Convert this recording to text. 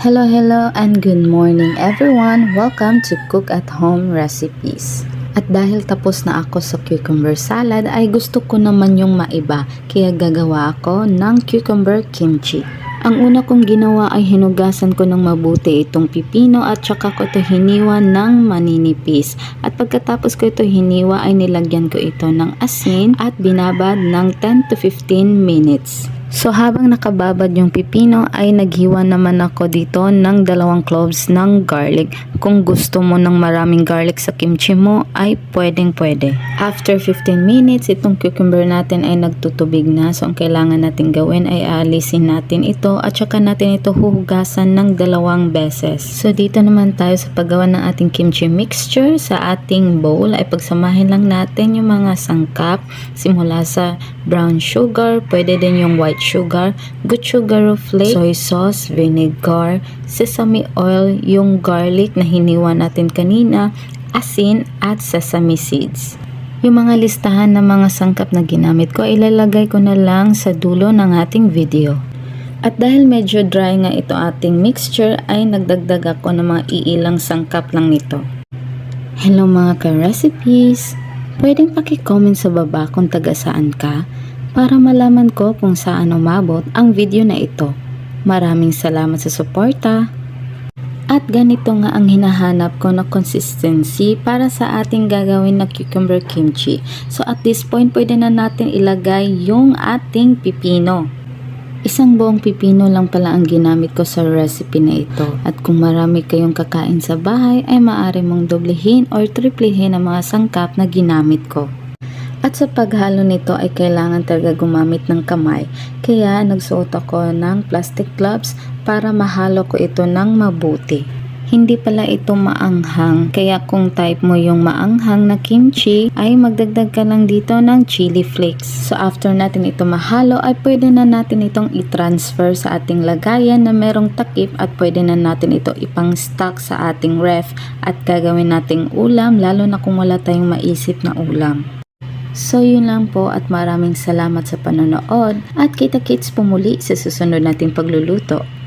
Hello and good morning everyone! Welcome to Cook at Home Recipes. At dahil tapos na ako sa cucumber salad ay gusto ko naman yung maiba, kaya gagawa ako ng cucumber kimchi. Ang una kong ginawa ay hinugasan ko ng mabuti itong pipino at saka ko ito hiniwa ng maninipis. At pagkatapos ko ito hiniwa ay nilagyan ko ito ng asin at binabad ng 10 to 15 minutes. So habang nakababad yung pipino ay naghiwa naman ako dito ng 2 cloves ng garlic. Kung gusto mo ng maraming garlic sa kimchi mo ay pwedeng pwede. After 15 minutes itong cucumber natin ay nagtutubig na. So ang kailangan natin gawin ay alisin natin ito at saka natin ito huhugasan ng 2 beses. So dito naman tayo sa paggawa ng ating kimchi mixture. Sa ating bowl ay pagsamahin lang natin yung mga sangkap simula sa brown sugar, pwede din yung white sugar, good sugar flake, soy sauce, vinegar, sesame oil, yung garlic na hiniwa natin kanina, asin at sesame seeds. Yung mga listahan ng mga sangkap na ginamit ko, ilalagay ko na lang sa dulo ng ating video. At dahil medyo dry nga ito ating mixture, ay nagdagdag ako ng mga iilang sangkap lang nito. Hello mga ka-recipes! Pwedeng paki-comment sa baba kung taga saan ka para malaman ko kung saan umabot ang video na ito. Maraming salamat sa suporta. At ganito nga ang hinahanap ko na consistency para sa ating gagawin na cucumber kimchi. So at this point pwede na natin ilagay yung ating pipino. Isang buong pipino lang pala ang ginamit ko sa recipe na ito. At kung marami kayong kakain sa bahay ay maaari mong doblehin or triplehin ang mga sangkap na ginamit ko. At sa paghalo nito ay kailangan talaga gumamit ng kamay. Kaya nagsuot ako ng plastic gloves para mahalo ko ito ng mabuti. Hindi pala ito maanghang, kaya kung type mo yung maanghang na kimchi ay magdagdag ka lang dito ng chili flakes. So after natin ito mahalo ay pwede na natin itong i-transfer sa ating lagayan na merong takip at pwede na natin ito ipang stock sa ating ref at gagawin nating ulam lalo na kung wala tayong maisip na ulam. So yun lang po at maraming salamat sa panonood at kita-kits po muli sa susunod nating pagluluto.